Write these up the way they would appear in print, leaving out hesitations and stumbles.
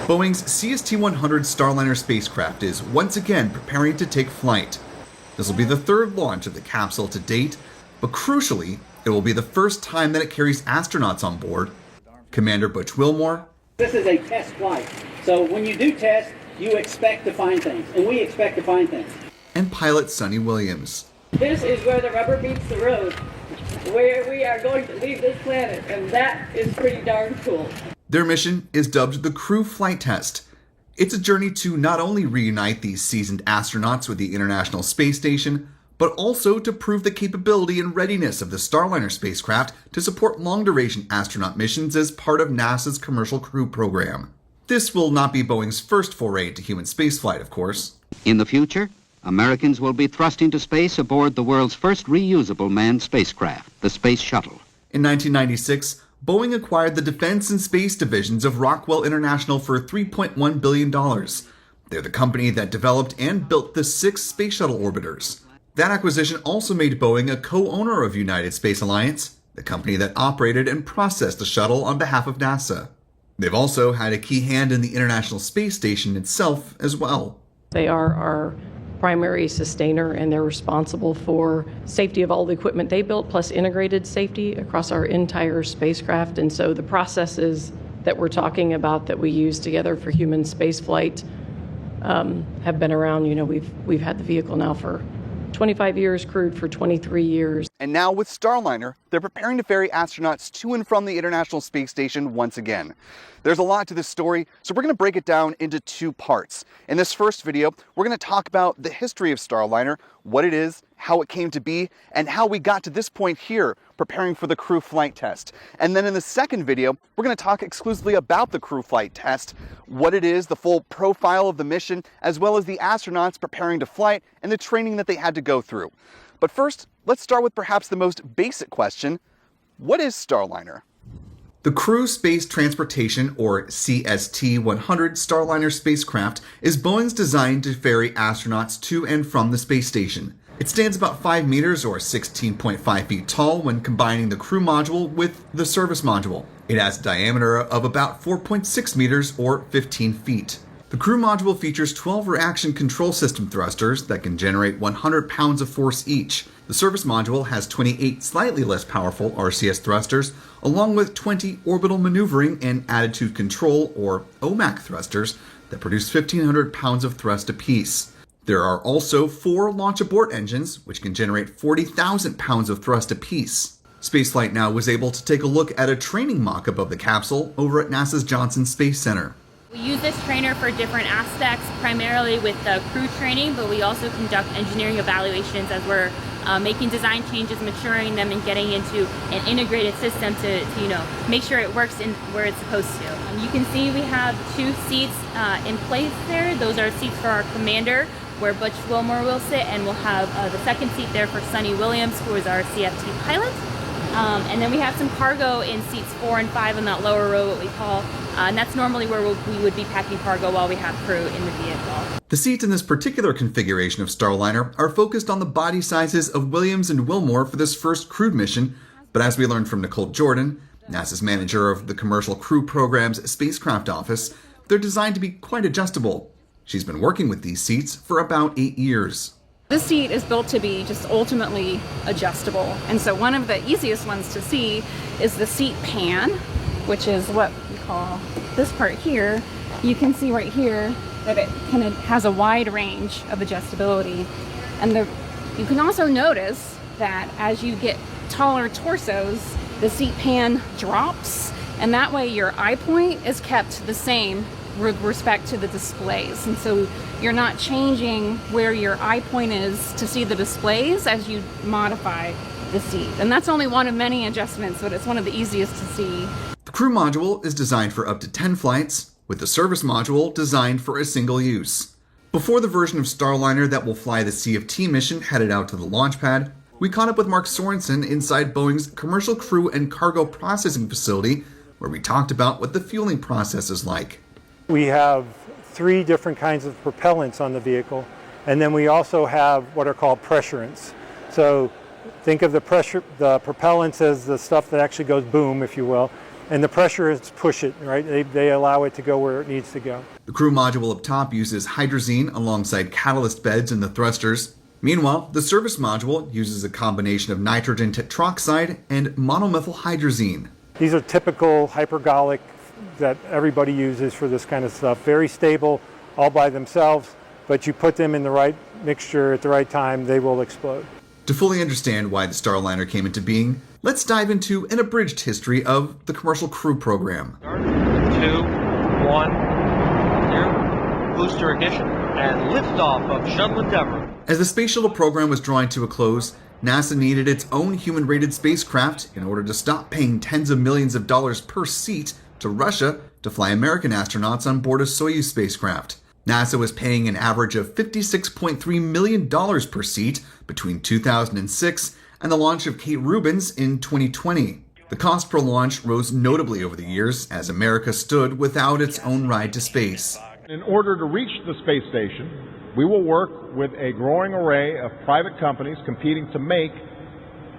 Boeing's CST-100 Starliner spacecraft is once again preparing to take flight. This will be the third launch of the capsule to date, but crucially, it will be the first time that it carries astronauts on board. Commander Butch Wilmore. This is a test flight, so when you do test, you expect to find things, and we expect to find things. And pilot Sonny Williams. This is where the rubber meets the road, where we are going to leave this planet, and that is pretty darn cool. Their mission is dubbed the Crew Flight Test. It's a journey to not only reunite these seasoned astronauts with the International Space Station, but also to prove the capability and readiness of the Starliner spacecraft to support long-duration astronaut missions as part of NASA's Commercial Crew program. This will not be Boeing's first foray into human spaceflight, of course. In the future, Americans will be thrust into space aboard the world's first reusable manned spacecraft, the Space Shuttle. In 1996, Boeing acquired the Defense and Space divisions of Rockwell International for $3.1 billion. They're the company that developed and built the 6 space shuttle orbiters. That acquisition also made Boeing a co-owner of United Space Alliance, the company that operated and processed the shuttle on behalf of NASA. They've also had a key hand in the International Space Station itself as well. They are our primary sustainer, and they're responsible for safety of all the equipment they built, plus integrated safety across our entire spacecraft. And so the processes that we're talking about that we use together for human spaceflight have been around. You know, we've had the vehicle now for 25 years, crewed for 23 years. And now with Starliner, they're preparing to ferry astronauts to and from the International Space Station once again. There's a lot to this story, so we're going to break it down into 2 parts. In this first video, we're going to talk about the history of Starliner, what it is, how it came to be, and how we got to this point here, preparing for the crew flight test. And then in the second video, we're going to talk exclusively about the crew flight test, what it is, the full profile of the mission, as well as the astronauts preparing to flight and the training that they had to go through. But first, let's start with perhaps the most basic question. What is Starliner? The Crew Space Transportation, or CST-100 Starliner spacecraft, is Boeing's design to ferry astronauts to and from the space station. It stands about 5 meters or 16.5 feet tall when combining the crew module with the service module. It has a diameter of about 4.6 meters or 15 feet. The crew module features 12 reaction control system thrusters that can generate 100 pounds of force each. The service module has 28 slightly less powerful RCS thrusters, along with 20 orbital maneuvering and attitude control, or OMAC thrusters, that produce 1,500 pounds of thrust apiece. There are also 4 launch abort engines, which can generate 40,000 pounds of thrust apiece. Spaceflight Now was able to take a look at a training mock-up of the capsule over at NASA's Johnson Space Center. We use this trainer for different aspects, primarily with the crew training, but we also conduct engineering evaluations as we're making design changes, maturing them, and getting into an integrated system to make sure it works in where it's supposed to. You can see we have 2 seats in place there. Those are seats for our commander, where Butch Wilmore will sit, and we'll have the second seat there for Sonny Williams, who is our CFT pilot. And then we have some cargo in seats 4 and 5 in that lower row, what we call, and that's normally where we would be packing cargo while we have crew in the vehicle. The seats in this particular configuration of Starliner are focused on the body sizes of Williams and Wilmore for this first crewed mission, but as we learned from Nicole Jordan, NASA's manager of the Commercial Crew Program's Spacecraft Office, they're designed to be quite adjustable. She's been working with these seats for about 8 years. This seat is built to be just ultimately adjustable, and so one of the easiest ones to see is the seat pan, which is what we call this part here. You can see right here that it kind of has a wide range of adjustability, and you can also notice that as you get taller torsos, the seat pan drops, and that way your eye point is kept the same with respect to the displays, and so you're not changing where your eye point is to see the displays as you modify the seat. And that's only one of many adjustments, but it's one of the easiest to see. The crew module is designed for up to 10 flights, with the service module designed for a single use. Before the version of Starliner that will fly the CFT mission headed out to the launch pad, we caught up with Mark Sorensen inside Boeing's Commercial Crew and Cargo Processing Facility, where we talked about what the fueling process is like. We have 3 different kinds of propellants on the vehicle, and then we also have what are called pressurants. So think of the propellants as the stuff that actually goes boom, if you will, and the pressurists push it, right? They allow it to go where it needs to go. The crew module up top uses hydrazine alongside catalyst beds in the thrusters. Meanwhile, the service module uses a combination of nitrogen tetroxide and monomethylhydrazine. These are typical hypergolic that everybody uses for this kind of stuff. Very stable all by themselves, but you put them in the right mixture at the right time, they will explode. To fully understand why the Starliner came into being, let's dive into an abridged history of the Commercial Crew Program. 2, 1, 0, booster ignition, and liftoff of Shuttle Endeavour. As the Space Shuttle program was drawing to a close, NASA needed its own human-rated spacecraft in order to stop paying tens of millions of dollars per seat to Russia to fly American astronauts on board a Soyuz spacecraft. NASA was paying an average of $56.3 million per seat between 2006 and the launch of Kate Rubins in 2020. The cost per launch rose notably over the years as America stood without its own ride to space. In order to reach the space station, we will work with a growing array of private companies competing to make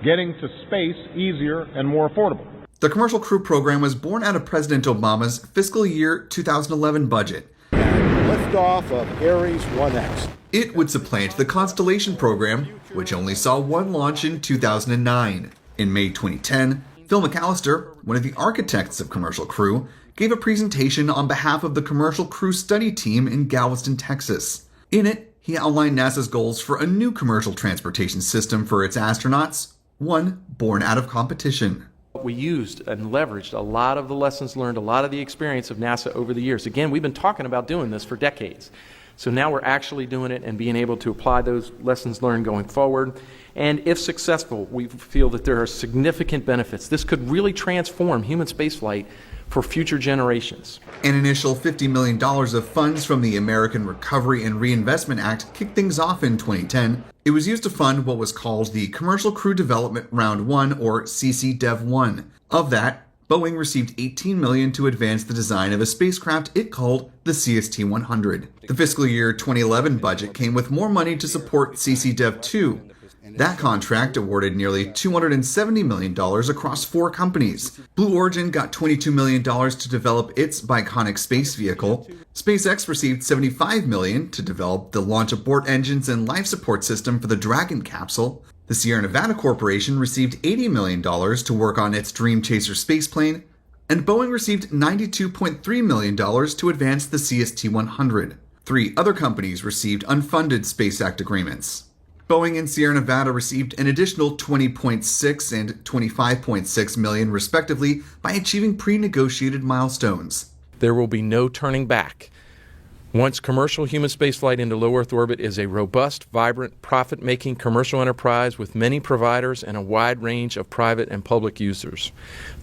getting to space easier and more affordable. The Commercial Crew Program was born out of President Obama's fiscal year 2011 budget. Liftoff of Ares 1X. It would supplant the Constellation program, which only saw one launch in 2009. In May 2010, Phil McAllister, one of the architects of Commercial Crew, gave a presentation on behalf of the Commercial Crew Study Team in Galveston, Texas. In it, he outlined NASA's goals for a new commercial transportation system for its astronauts, one born out of competition. We used and leveraged a lot of the lessons learned, a lot of the experience of NASA over the years. Again, we've been talking about doing this for decades. So now we're actually doing it and being able to apply those lessons learned going forward. And if successful, we feel that there are significant benefits. This could really transform human spaceflight for future generations. An initial $50 million of funds from the American Recovery and Reinvestment Act kicked things off in 2010. It was used to fund what was called the Commercial Crew Development Round 1, or CC-Dev-1. Of that, Boeing received $18 million to advance the design of a spacecraft it called the CST-100. The fiscal year 2011 budget came with more money to support CC-Dev-2. That contract awarded nearly $270 million across 4 companies. Blue Origin got $22 million to develop its Biconic space vehicle. SpaceX received $75 million to develop the launch abort engines and life support system for the Dragon capsule. The Sierra Nevada Corporation received $80 million to work on its Dream Chaser spaceplane. And Boeing received $92.3 million to advance the CST-100. 3 other companies received unfunded Space Act agreements. Boeing and Sierra Nevada received an additional $20.6 and $25.6 million respectively by achieving pre-negotiated milestones. There will be no turning back. Once commercial human spaceflight into low Earth orbit is a robust, vibrant, profit-making commercial enterprise with many providers and a wide range of private and public users.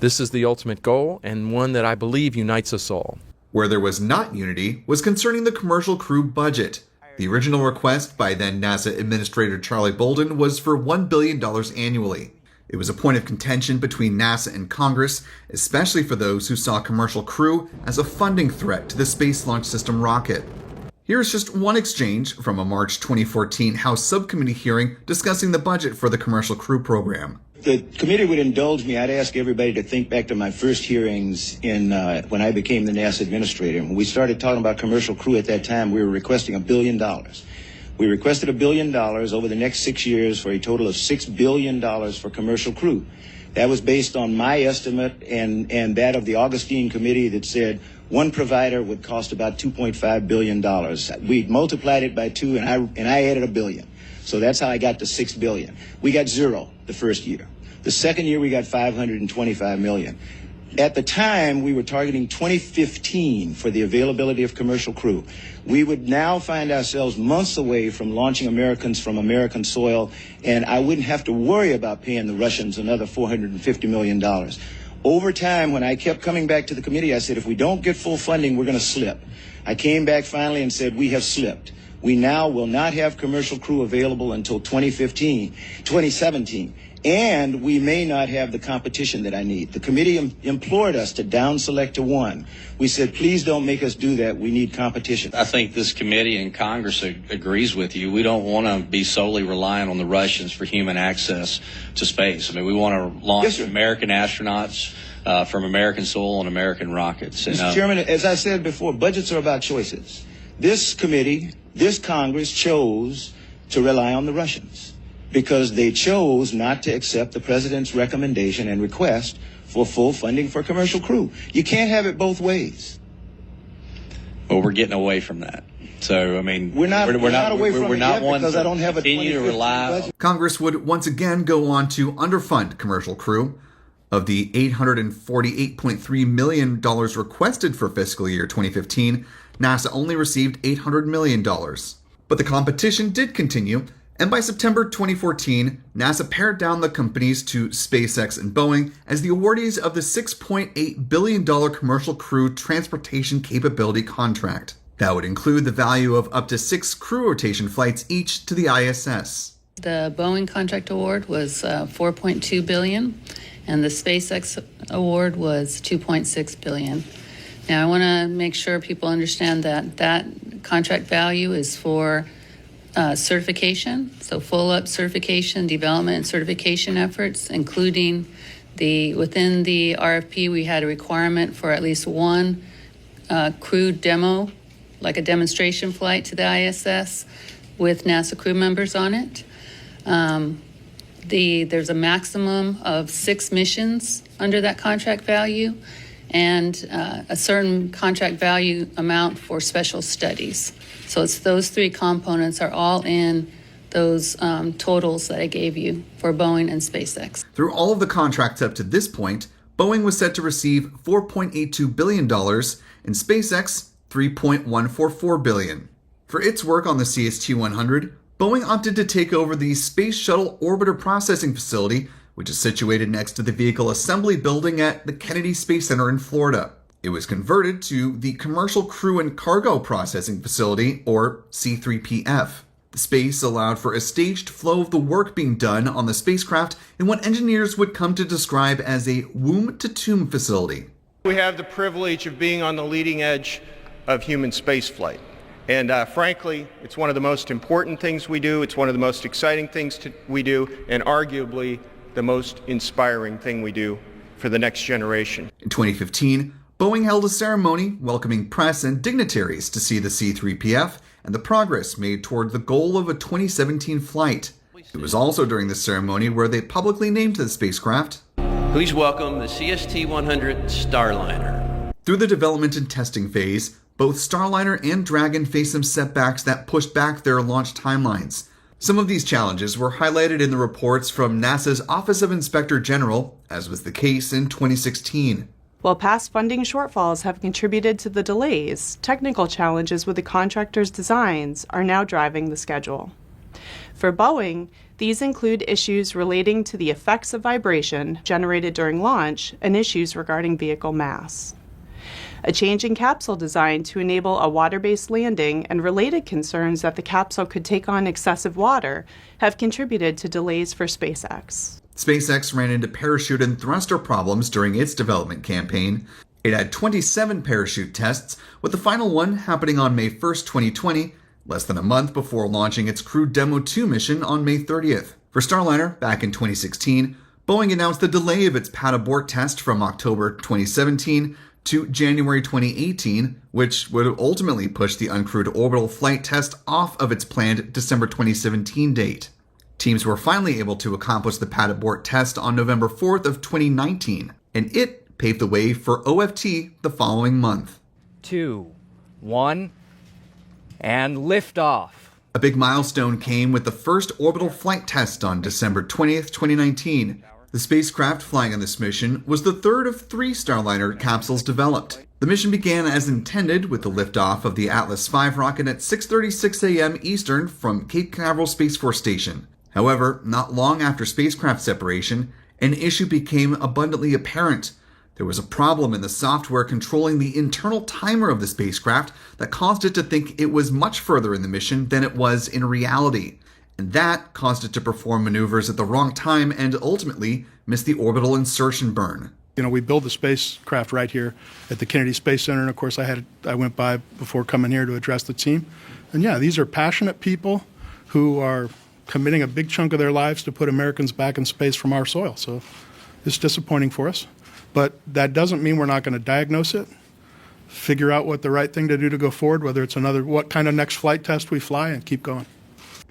This is the ultimate goal and one that I believe unites us all. Where there was not unity was concerning the Commercial Crew budget. The original request by then NASA Administrator Charlie Bolden was for $1 billion annually. It was a point of contention between NASA and Congress, especially for those who saw Commercial Crew as a funding threat to the Space Launch System rocket. Here is just one exchange from a March 2014 House Subcommittee hearing discussing the budget for the Commercial Crew program. The committee would indulge me. I'd ask everybody to think back to my first hearings when I became the NASA administrator. When we started talking about Commercial Crew at that time, we were requesting $1 billion. We requested $1 billion over the next 6 years for a total of $6 billion for Commercial Crew. That was based on my estimate and that of the Augustine Committee that said one provider would cost about $2.5 billion. We multiplied it by 2 and I added $1 billion. So that's how I got to $6 billion. We got 0 the first year. The second year we got $525 million. At the time, we were targeting 2015 for the availability of Commercial Crew. We would now find ourselves months away from launching Americans from American soil, and I wouldn't have to worry about paying the Russians another $450 million. Over time, when I kept coming back to the committee, I said, if we don't get full funding, we're going to slip. I came back finally and said, we have slipped. We now will not have Commercial Crew available until 2017. And we may not have the competition that I need. The committee implored us to down select to 1. We said, please don't make us do that. We need competition. I think this committee and Congress agrees with you. We don't want to be solely reliant on the Russians for human access to space. I mean, we want to launch American astronauts from American soil and American rockets. And, Mr. Chairman, as I said before, budgets are about choices. This committee, this Congress chose to rely on the Russians because they chose not to accept the president's recommendation and request for full funding for Commercial Crew. You can't have it both ways. Well, we're getting away from that. So, I mean, we're not away from it yet one because I don't have a continue to 2050 rely. budget. Congress would once again go on to underfund Commercial Crew. Of the $848.3 million requested for fiscal year 2015, NASA only received $800 million. But the competition did continue, and by September 2014, NASA pared down the companies to SpaceX and Boeing as the awardees of the $6.8 billion Commercial Crew Transportation Capability contract. That would include the value of up to 6 crew rotation flights each to the ISS. The Boeing contract award was $4.2 billion, and the SpaceX award was $2.6 billion. Now, I want to make sure people understand that that contract value is for certification, so full-up certification, development, and certification efforts, including within the RFP, we had a requirement for at least one crew demo, like a demonstration flight to the ISS with NASA crew members on it. There's a maximum of 6 missions under that contract value and a certain contract value amount for special studies. So it's those 3 components are all in those totals that I gave you for Boeing and SpaceX. Through all of the contracts up to this point, Boeing was set to receive $4.82 billion and SpaceX $3.144 billion. For its work on the CST-100, Boeing opted to take over the Space Shuttle Orbiter Processing Facility, which is situated next to the Vehicle Assembly Building at the Kennedy Space Center in Florida. It was converted to the Commercial Crew and Cargo Processing Facility, or C3PF. The space allowed for a staged flow of the work being done on the spacecraft in what engineers would come to describe as a womb-to-tomb facility. We have the privilege of being on the leading edge of human spaceflight. And frankly, it's one of the most important things we do, it's one of the most exciting things we do, and arguably the most inspiring thing we do for the next generation. In 2015, Boeing held a ceremony welcoming press and dignitaries to see the C-3PF and the progress made toward the goal of a 2017 flight. It was also during this ceremony where they publicly named the spacecraft. Please welcome the CST-100 Starliner. Through the development and testing phase, both Starliner and Dragon faced some setbacks that pushed back their launch timelines. Some of these challenges were highlighted in the reports from NASA's Office of Inspector General, as was the case in 2016. While past funding shortfalls have contributed to the delays, technical challenges with the contractor's designs are now driving the schedule. For Boeing, these include issues relating to the effects of vibration generated during launch and issues regarding vehicle mass. A change in capsule design to enable a water-based landing and related concerns that the capsule could take on excessive water have contributed to delays for SpaceX. SpaceX ran into parachute and thruster problems during its development campaign. It had 27 parachute tests, with the final one happening on May 1st, 2020, less than a month before launching its Crew Demo 2 mission on May 30th. For Starliner, back in 2016, Boeing announced the delay of its pad abort test from October 2017 to January 2018, which would ultimately push the uncrewed orbital flight test off of its planned December 2017 date. Teams were finally able to accomplish the pad abort test on November 4th of 2019, and it paved the way for OFT the following month. 2, 1, and liftoff. A big milestone came with the first orbital flight test on December 20th, 2019. The spacecraft flying on this mission was the third of 3 Starliner capsules developed. The mission began as intended with the liftoff of the Atlas V rocket at 6:36 a.m. Eastern from Cape Canaveral Space Force Station. However, not long after spacecraft separation, an issue became abundantly apparent. There was a problem in the software controlling the internal timer of the spacecraft that caused it to think it was much further in the mission than it was in reality. And that caused it to perform maneuvers at the wrong time and ultimately miss the orbital insertion burn. You know, we build the spacecraft right here at the Kennedy Space Center, and of course I went by before coming here to address the team. And yeah, these are passionate people who are committing a big chunk of their lives to put Americans back in space from our soil. So it's disappointing for us. But that doesn't mean we're not going to diagnose it, figure out what the right thing to do to go forward, whether it's what kind of next flight test we fly, and keep going.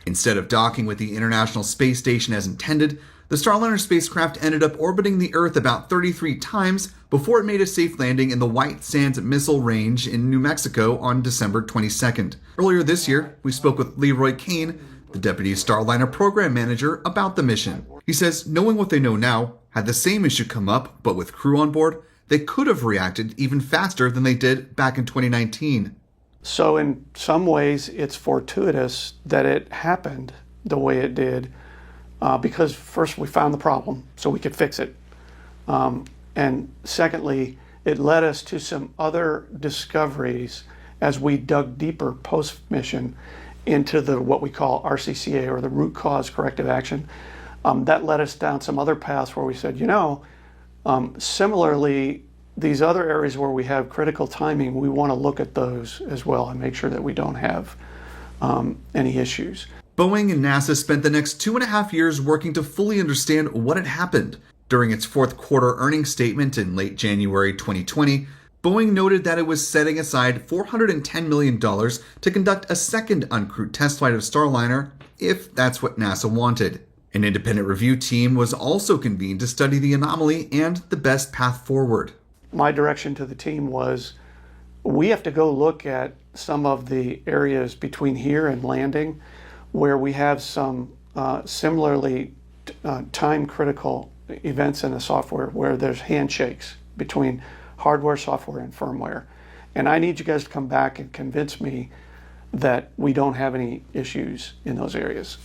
Instead of docking with the International Space Station as intended, the Starliner spacecraft ended up orbiting the Earth about 33 times before it made a safe landing in the White Sands Missile Range in New Mexico on December 22nd. Earlier this year, we spoke with Leroy Kane, the Deputy Starliner Program Manager, about the mission. He says, knowing what they know now, had the same issue come up, but with crew on board, they could have reacted even faster than they did back in 2019. So in some ways, it's fortuitous that it happened the way it did, because first we found the problem so we could fix it. And secondly, it led us to some other discoveries as we dug deeper post-mission into what we call RCCA, or the root cause corrective action. That led us down some other paths where we said, similarly, these other areas where we have critical timing, we want to look at those as well and make sure that we don't have any issues. Boeing and NASA spent the next 2.5 years working to fully understand what had happened. During its fourth quarter earnings statement in late January 2020, Boeing noted that it was setting aside $410 million to conduct a second uncrewed test flight of Starliner, if that's what NASA wanted. An independent review team was also convened to study the anomaly and the best path forward. My direction to the team was, we have to go look at some of the areas between here and landing where we have some similarly time-critical events in the software where there's handshakes between hardware, software, and firmware. And I need you guys to come back and convince me that we don't have any issues in those areas.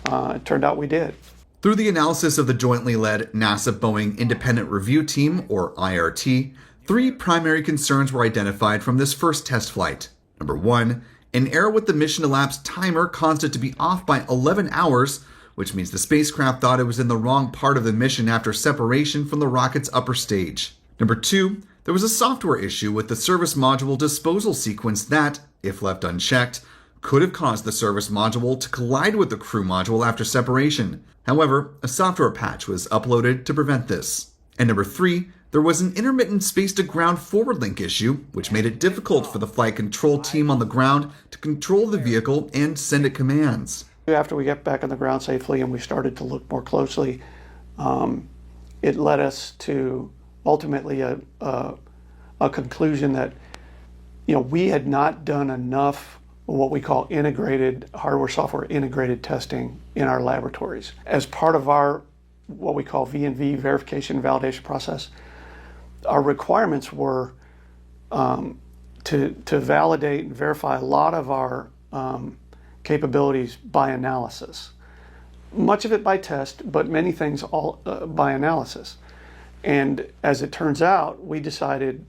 It turned out we did. Through the analysis of the jointly led NASA-Boeing Independent Review Team, or IRT, 3 primary concerns were identified from this first test flight. Number 1, an error with the mission elapsed timer caused it to be off by 11 hours, which means the spacecraft thought it was in the wrong part of the mission after separation from the rocket's upper stage. Number 2, there was a software issue with the service module disposal sequence that, if left unchecked, could have caused the service module to collide with the crew module after separation. However, a software patch was uploaded to prevent this. And number 3, there was an intermittent space-to-ground forward link issue, which made it difficult for the flight control team on the ground to control the vehicle and send it commands. After we got back on the ground safely and we started to look more closely, it led us to ultimately a conclusion that we had not done enough what we call integrated hardware-software integrated testing in our laboratories. As part of our what we call V&V, verification and validation process, our requirements were to validate and verify a lot of our capabilities by analysis. Much of it by test, but many things all by analysis. And as it turns out, we decided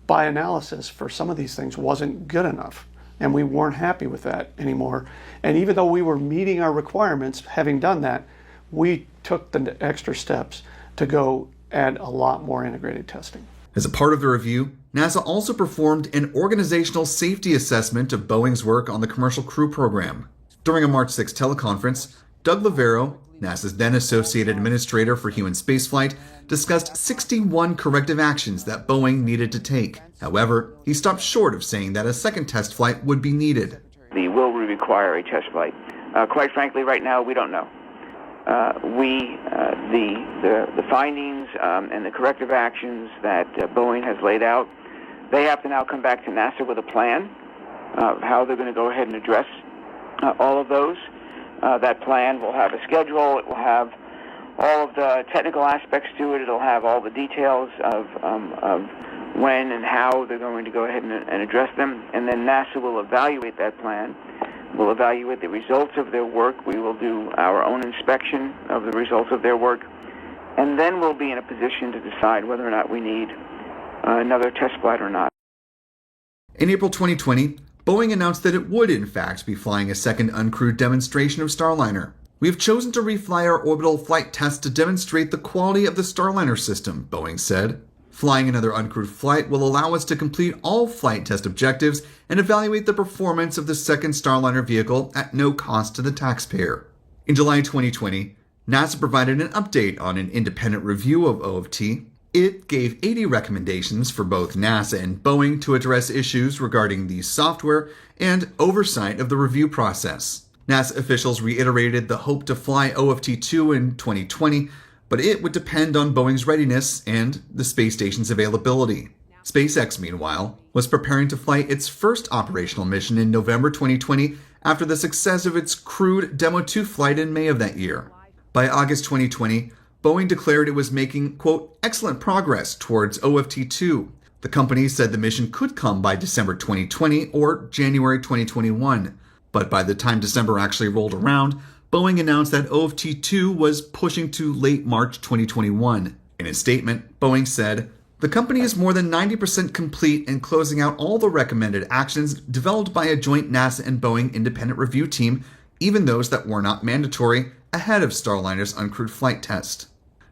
by analysis for some of these things wasn't good enough. And we weren't happy with that anymore. And even though we were meeting our requirements, having done that, we took the extra steps to go add a lot more integrated testing. As a part of the review, NASA also performed an organizational safety assessment of Boeing's work on the Commercial Crew Program. During a March 6 teleconference, Doug Lavero, NASA's then Associate Administrator for Human Spaceflight, discussed 61 corrective actions that Boeing needed to take. However, he stopped short of saying that a second test flight would be needed. Will we require a test flight? Quite frankly, right now, we don't know. The findings and the corrective actions that Boeing has laid out, they have to now come back to NASA with a plan of how they're going to go ahead and address all of those. That plan will have a schedule. It will have all of the technical aspects to it. It'll have all the details of when and how they're going to go ahead and address them. And then NASA will evaluate that plan. We'll evaluate the results of their work. We will do our own inspection of the results of their work. And then we'll be in a position to decide whether or not we need another test flight or not. In April 2020, Boeing announced that it would, in fact, be flying a second uncrewed demonstration of Starliner. We have chosen to refly our orbital flight tests to demonstrate the quality of the Starliner system, Boeing said. Flying another uncrewed flight will allow us to complete all flight test objectives and evaluate the performance of the second Starliner vehicle at no cost to the taxpayer. In July 2020, NASA provided an update on an independent review of OFT. It gave 80 recommendations for both NASA and Boeing to address issues regarding the software and oversight of the review process. NASA officials reiterated the hope to fly OFT-2 in 2020, but it would depend on Boeing's readiness and the space station's availability. SpaceX, meanwhile, was preparing to fly its first operational mission in November 2020 after the success of its crewed Demo 2 flight in May of that year. By August 2020, Boeing declared it was making, quote, excellent progress towards OFT-2. The company said the mission could come by December 2020 or January 2021. But by the time December actually rolled around, Boeing announced that OFT-2 was pushing to late March 2021. In a statement, Boeing said, the company is more than 90% complete in closing out all the recommended actions developed by a joint NASA and Boeing independent review team, even those that were not mandatory, ahead of Starliner's uncrewed flight test.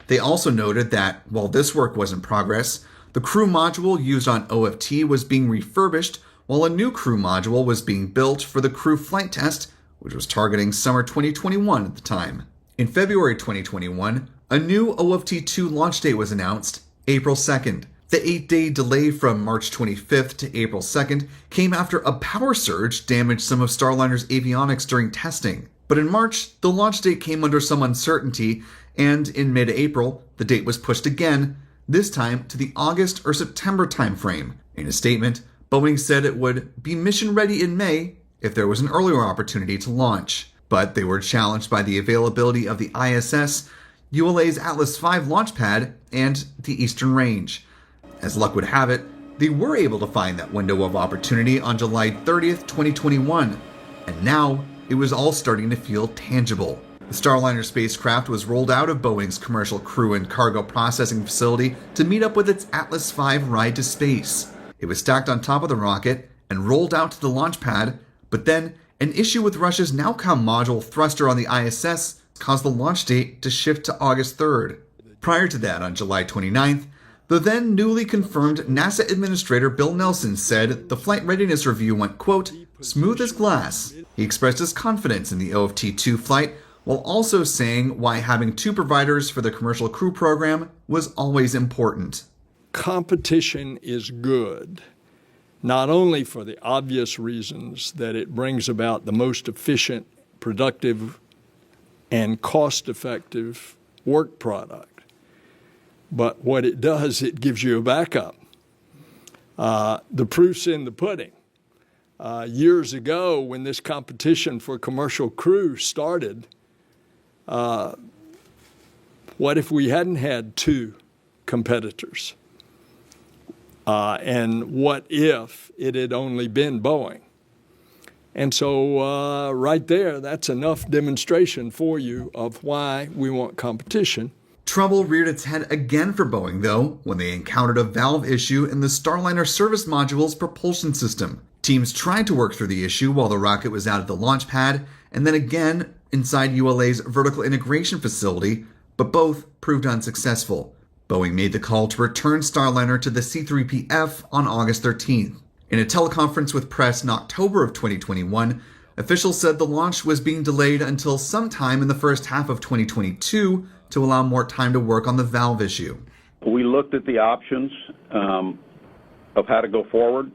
They also noted that, while this work was in progress, the crew module used on OFT was being refurbished, while a new crew module was being built for the crew flight test, which was targeting summer 2021 at the time. In February 2021, a new OFT-2 launch date was announced, April 2nd. The 8-day delay from March 25th to April 2nd came after a power surge damaged some of Starliner's avionics during testing. But in March, the launch date came under some uncertainty, and in mid-April, the date was pushed again, this time to the August or September timeframe. In a statement, Boeing said it would be mission ready in May if there was an earlier opportunity to launch. But they were challenged by the availability of the ISS, ULA's Atlas V launch pad, and the Eastern Range. As luck would have it, they were able to find that window of opportunity on July 30th, 2021, and now it was all starting to feel tangible. The Starliner spacecraft was rolled out of Boeing's commercial crew and cargo processing facility to meet up with its Atlas V ride to space. It was stacked on top of the rocket and rolled out to the launch pad, but then an issue with Russia's Nowcom module thruster on the ISS caused the launch date to shift to August 3rd. Prior to that, on July 29th, the then newly confirmed NASA Administrator Bill Nelson said the flight readiness review went, quote, smooth as glass. He expressed his confidence in the OFT-2 flight, while also saying why having two providers for the commercial crew program was always important. Competition is good, not only for the obvious reasons that it brings about the most efficient, productive, and cost-effective work product, but what it does, it gives you a backup. The proof's in the pudding. Years ago, when this competition for commercial crew started, what if we hadn't had two competitors? And what if it had only been Boeing? And so right there, that's enough demonstration for you of why we want competition. Trouble reared its head again for Boeing, though, when they encountered a valve issue in the Starliner service module's propulsion system. Teams tried to work through the issue while the rocket was out at the launch pad, and then again inside ULA's vertical integration facility, but both proved unsuccessful. Boeing made the call to return Starliner to the C-3PF on August 13th. In a teleconference with press in October of 2021, officials said the launch was being delayed until sometime in the first half of 2022 to allow more time to work on the valve issue. We looked at the options of how to go forward,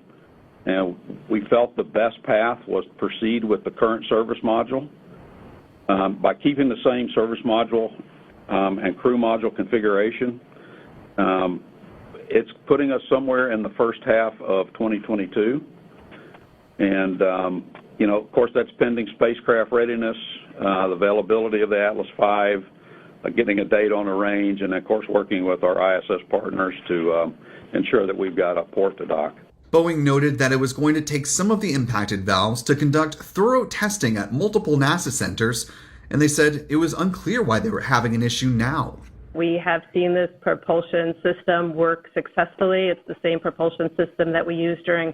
and we felt the best path was to proceed with the current service module. By keeping the same service module and crew module configuration, it's putting us somewhere in the first half of 2022. And, of course, that's pending spacecraft readiness, the availability of the Atlas V, getting a date on a range, and, of course, working with our ISS partners to ensure that we've got a port to dock. Boeing noted that it was going to take some of the impacted valves to conduct thorough testing at multiple NASA centers, and they said it was unclear why they were having an issue now. We have seen this propulsion system work successfully. It's the same propulsion system that we used during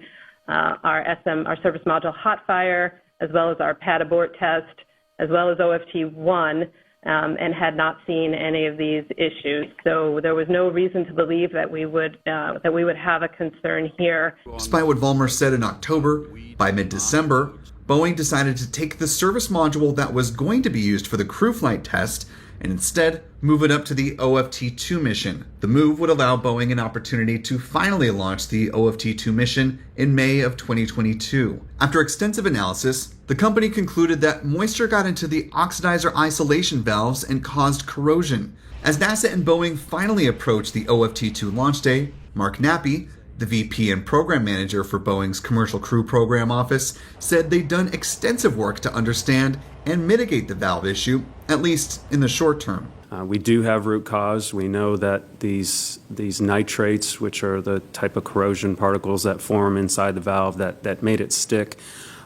our service module hot fire, as well as our pad abort test, as well as OFT-1, and had not seen any of these issues. So there was no reason to believe that we would have a concern here. Despite what Vollmer said in October, by mid-December, Boeing decided to take the service module that was going to be used for the crew flight test and instead move it up to the OFT-2 mission. The move would allow Boeing an opportunity to finally launch the OFT-2 mission in May of 2022. After extensive analysis, the company concluded that moisture got into the oxidizer isolation valves and caused corrosion. As NASA and Boeing finally approached the OFT-2 launch day, Mark Nappy, the VP and Program Manager for Boeing's Commercial Crew Program Office, said they'd done extensive work to understand and mitigate the valve issue, at least in the short term. We do have root cause. We know that these nitrates, which are the type of corrosion particles that form inside the valve that made it stick,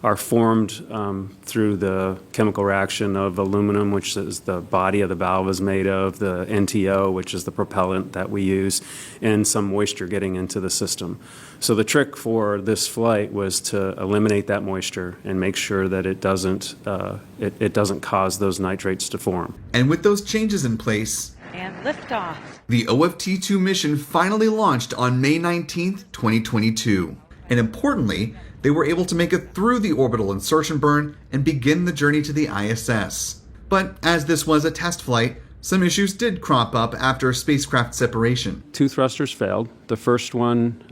are formed through the chemical reaction of aluminum, which is the body of the valve is made of, the NTO, which is the propellant that we use, and some moisture getting into the system. So the trick for this flight was to eliminate that moisture and make sure that it doesn't cause those nitrates to form. And with those changes in place, and liftoff. The OFT-2 mission finally launched on May 19th, 2022. And importantly, they were able to make it through the orbital insertion burn and begin the journey to the ISS. But as this was a test flight, some issues did crop up after spacecraft separation. 2 thrusters failed. The first one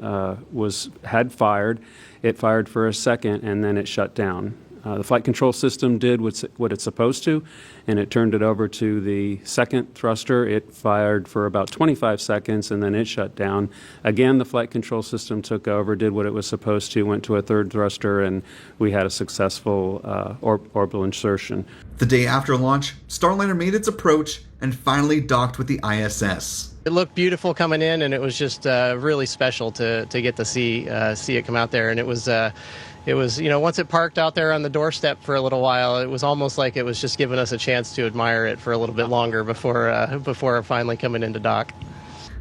had fired. It fired for a second and then it shut down. The flight control system did what it's supposed to, and it turned it over to the second thruster. It fired for about 25 seconds, and then it shut down. Again, the flight control system took over, did what it was supposed to, went to a third thruster, and we had a successful orbital insertion. The day after launch, Starliner made its approach and finally docked with the ISS. It looked beautiful coming in, and it was just really special to get to see it come out there, and it was, once it parked out there on the doorstep for a little while, it was almost like it was just giving us a chance to admire it for a little bit longer before finally coming into dock.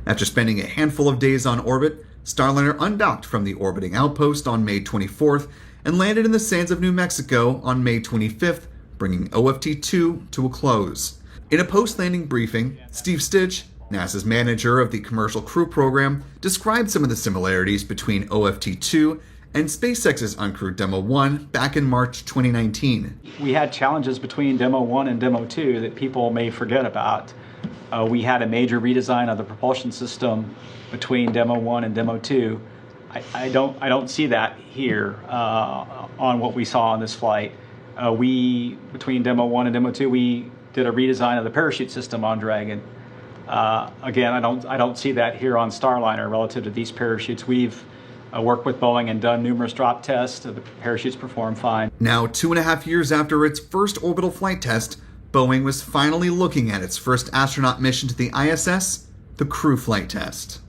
After spending a handful of days on orbit, Starliner undocked from the orbiting outpost on May 24th and landed in the sands of New Mexico on May 25th, bringing OFT-2 to a close. In a post-landing briefing, Steve Stitch, NASA's manager of the Commercial Crew Program, described some of the similarities between OFT-2 and SpaceX's uncrewed Demo 1 back in March 2019. We had challenges between Demo 1 and Demo 2 that people may forget about. We had a major redesign of the propulsion system between Demo 1 and Demo 2. I don't see that here on what we saw on this flight. Between Demo 1 and Demo 2, we did a redesign of the parachute system on Dragon. Again, I don't see that here on Starliner relative to these parachutes. We've worked with Boeing and done numerous drop tests. The parachutes perform fine. Now, 2.5 years after its first orbital flight test, Boeing was finally looking at its first astronaut mission to the ISS, the crew flight test.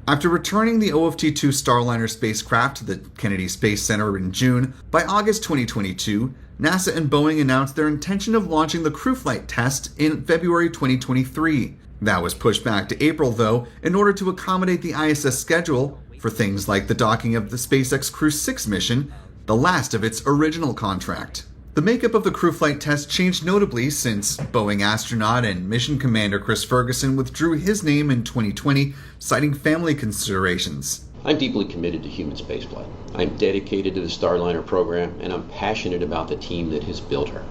After returning the OFT-2 Starliner spacecraft to the Kennedy Space Center in June, by August 2022, NASA and Boeing announced their intention of launching the crew flight test in February 2023. That was pushed back to April, though, in order to accommodate the ISS schedule for things like the docking of the SpaceX Crew 6 mission, the last of its original contract. The makeup of the crew flight test changed notably since Boeing astronaut and mission commander Chris Ferguson withdrew his name in 2020, citing family considerations. I'm deeply committed to human spaceflight. I'm dedicated to the Starliner program, and I'm passionate about the team that has built her.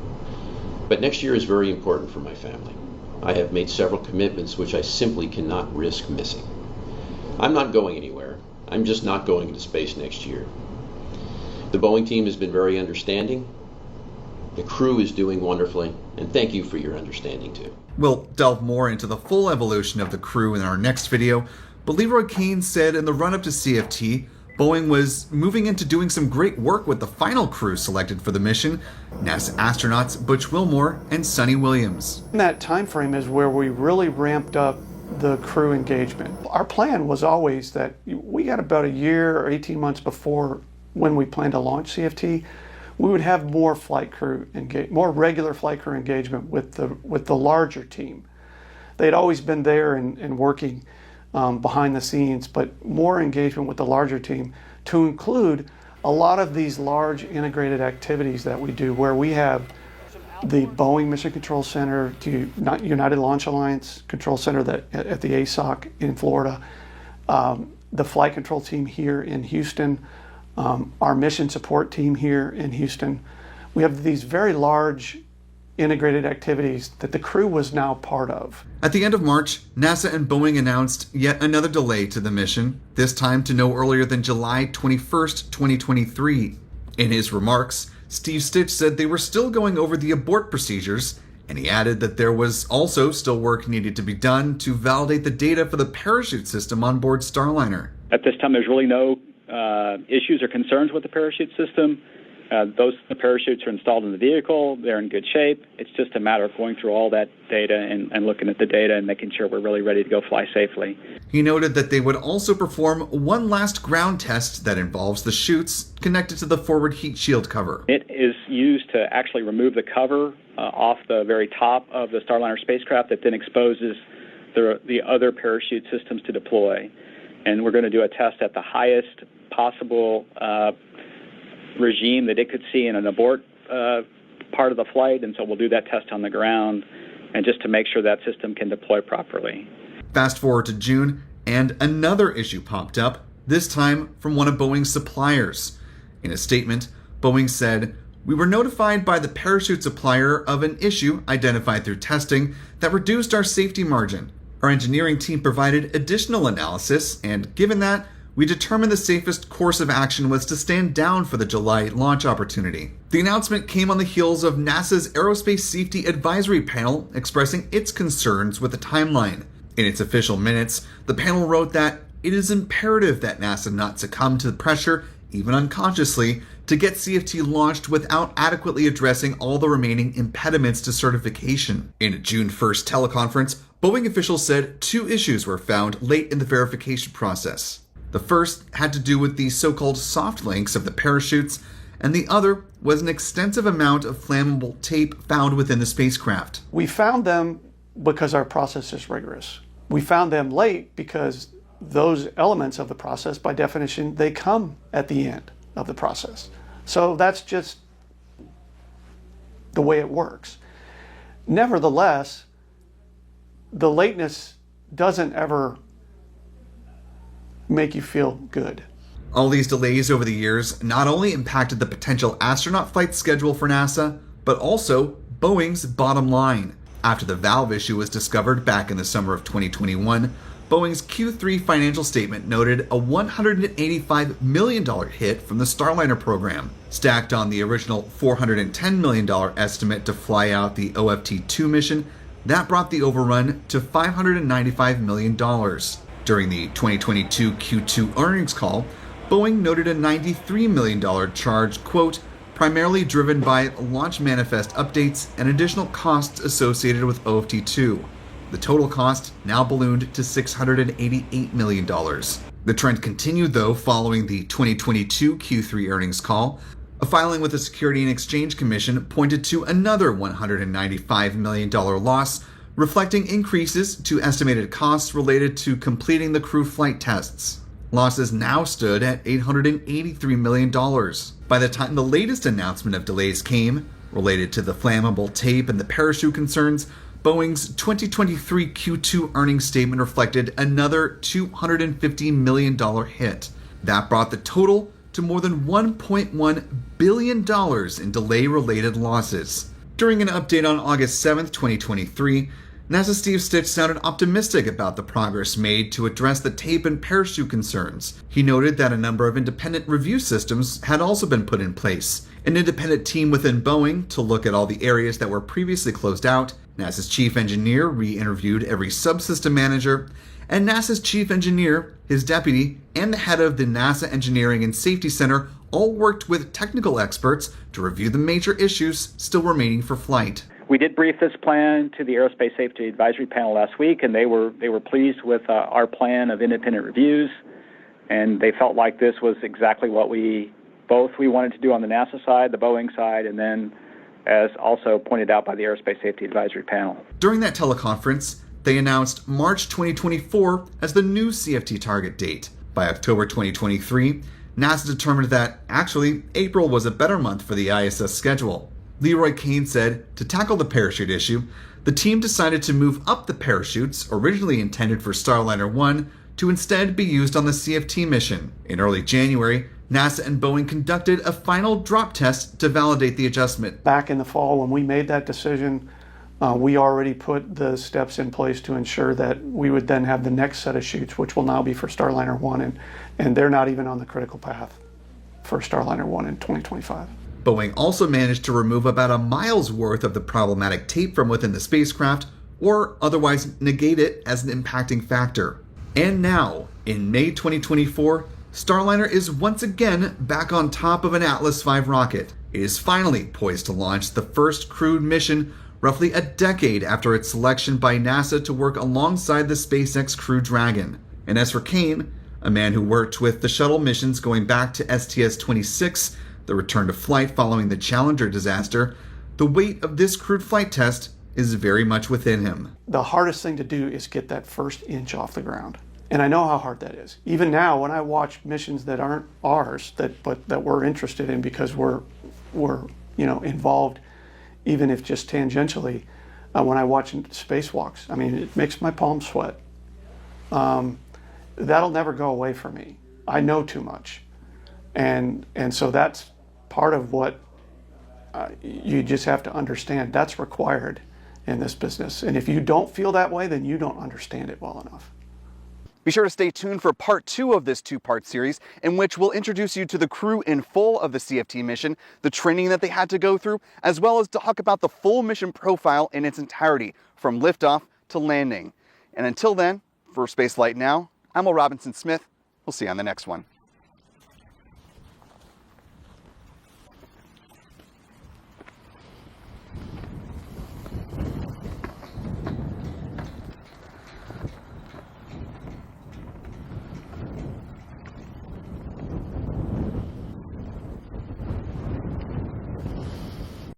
But next year is very important for my family. I have made several commitments which I simply cannot risk missing. I'm not going anywhere. I'm just not going into space next year. The Boeing team has been very understanding. The crew is doing wonderfully, and thank you for your understanding too. We'll delve more into the full evolution of the crew in our next video, but Leroy Kane said in the run-up to CFT, Boeing was moving into doing some great work with the final crew selected for the mission, NASA astronauts Butch Wilmore and Sonny Williams. In that time frame is where we really ramped up the crew engagement. Our plan was always that we got about a year or 18 months before when we planned to launch CFT, we would have more regular flight crew engagement with the larger team. They'd always been there and working behind the scenes, but more engagement with the larger team to include a lot of these large integrated activities that we do where we have the Boeing Mission Control Center, United Launch Alliance Control Center at the ASOC in Florida, the flight control team here in Houston, our mission support team here in Houston. We have these very large integrated activities that the crew was now part of. At the end of March, NASA and Boeing announced yet another delay to the mission, this time to no earlier than July 21st, 2023. In his remarks, Steve Stitch said they were still going over the abort procedures, and he added that there was also still work needed to be done to validate the data for the parachute system on board Starliner. At this time, there's really no issues or concerns with the parachute system. The parachutes are installed in the vehicle. They're in good shape. It's just a matter of going through all that data and looking at the data and making sure we're really ready to go fly safely. He noted that they would also perform one last ground test that involves the chutes connected to the forward heat shield cover. It is used to actually remove the cover off the very top of the Starliner spacecraft that then exposes the other parachute systems to deploy. And we're going to do a test at the highest possible regime that it could see in an abort part of the flight, and so we'll do that test on the ground, and just to make sure that system can deploy properly. Fast forward to June, and another issue popped up, this time from one of Boeing's suppliers. In a statement, Boeing said, "We were notified by the parachute supplier of an issue identified through testing that reduced our safety margin. Our engineering team provided additional analysis, and given that, we determined the safest course of action was to stand down for the July launch opportunity." The announcement came on the heels of NASA's Aerospace Safety Advisory Panel expressing its concerns with the timeline. In its official minutes, the panel wrote that it is imperative that NASA not succumb to the pressure, even unconsciously, to get CFT launched without adequately addressing all the remaining impediments to certification. In a June 1st teleconference, Boeing officials said 2 issues were found late in the verification process. The first had to do with the so-called soft links of the parachutes, and the other was an extensive amount of flammable tape found within the spacecraft. We found them because our process is rigorous. We found them late because those elements of the process, by definition, they come at the end of the process. So that's just the way it works. Nevertheless, the lateness doesn't ever make you feel good. All these delays over the years not only impacted the potential astronaut flight schedule for NASA, but also Boeing's bottom line. After the valve issue was discovered back in the summer of 2021, Boeing's Q3 financial statement noted a $185 million hit from the Starliner program, stacked on the original $410 million estimate to fly out the OFT-2 mission. That brought the overrun to $595 million. During the 2022 Q2 earnings call, Boeing noted a $93 million charge, quote, primarily driven by launch manifest updates and additional costs associated with OFT-2. The total cost now ballooned to $688 million. The trend continued, though, following the 2022 Q3 earnings call. A filing with the Security and Exchange Commission pointed to another $195 million loss, reflecting increases to estimated costs related to completing the crew flight tests. Losses now stood at $883 million. By the time the latest announcement of delays came, related to the flammable tape and the parachute concerns, Boeing's 2023 Q2 earnings statement reflected another $250 million hit. That brought the total to more than $1.1 billion in delay-related losses. During an update on August 7, 2023, NASA Steve Stitch sounded optimistic about the progress made to address the tape and parachute concerns. He noted that a number of independent review systems had also been put in place. An independent team within Boeing to look at all the areas that were previously closed out. NASA's chief engineer re-interviewed every subsystem manager, and NASA's chief engineer, his deputy, and the head of the NASA Engineering and Safety Center all worked with technical experts to review the major issues still remaining for flight. We did brief this plan to the Aerospace Safety Advisory Panel last week, and they were pleased with our plan of independent reviews, and they felt like this was exactly what we wanted to do on the NASA side, the Boeing side, and then as also pointed out by the Aerospace Safety Advisory Panel. During that teleconference, they announced March 2024 as the new CFT target date. By October 2023, NASA determined that actually April was a better month for the ISS schedule. Leroy Kane said, to tackle the parachute issue, the team decided to move up the parachutes originally intended for Starliner 1 to instead be used on the CFT mission. In early January, NASA and Boeing conducted a final drop test to validate the adjustment. Back in the fall, when we made that decision, we already put the steps in place to ensure that we would then have the next set of chutes, which will now be for Starliner 1, and they're not even on the critical path for Starliner 1 in 2025. Boeing also managed to remove about a mile's worth of the problematic tape from within the spacecraft, or otherwise negate it as an impacting factor. And now, in May 2024, Starliner is once again back on top of an Atlas V rocket. It is finally poised to launch the first crewed mission roughly a decade after its selection by NASA to work alongside the SpaceX Crew Dragon. And as for Kane, a man who worked with the shuttle missions going back to STS-26, the return to flight following the Challenger disaster, the weight of this crewed flight test is very much within him. The hardest thing to do is get that first inch off the ground. And I know how hard that is. Even now, when I watch missions that aren't ours, but that we're interested in because we're involved, even if just tangentially, when I watch spacewalks, I mean, it makes my palms sweat. That'll never go away for me. I know too much. And so that's part of what you just have to understand. That's required in this business. And if you don't feel that way, then you don't understand it well enough. Be sure to stay tuned for part 2 of this 2-part series, in which we'll introduce you to the crew in full of the CFT mission, the training that they had to go through, as well as talk about the full mission profile in its entirety, from liftoff to landing. And until then, for Spaceflight Now, I'm Will Robinson Smith. We'll see you on the next one.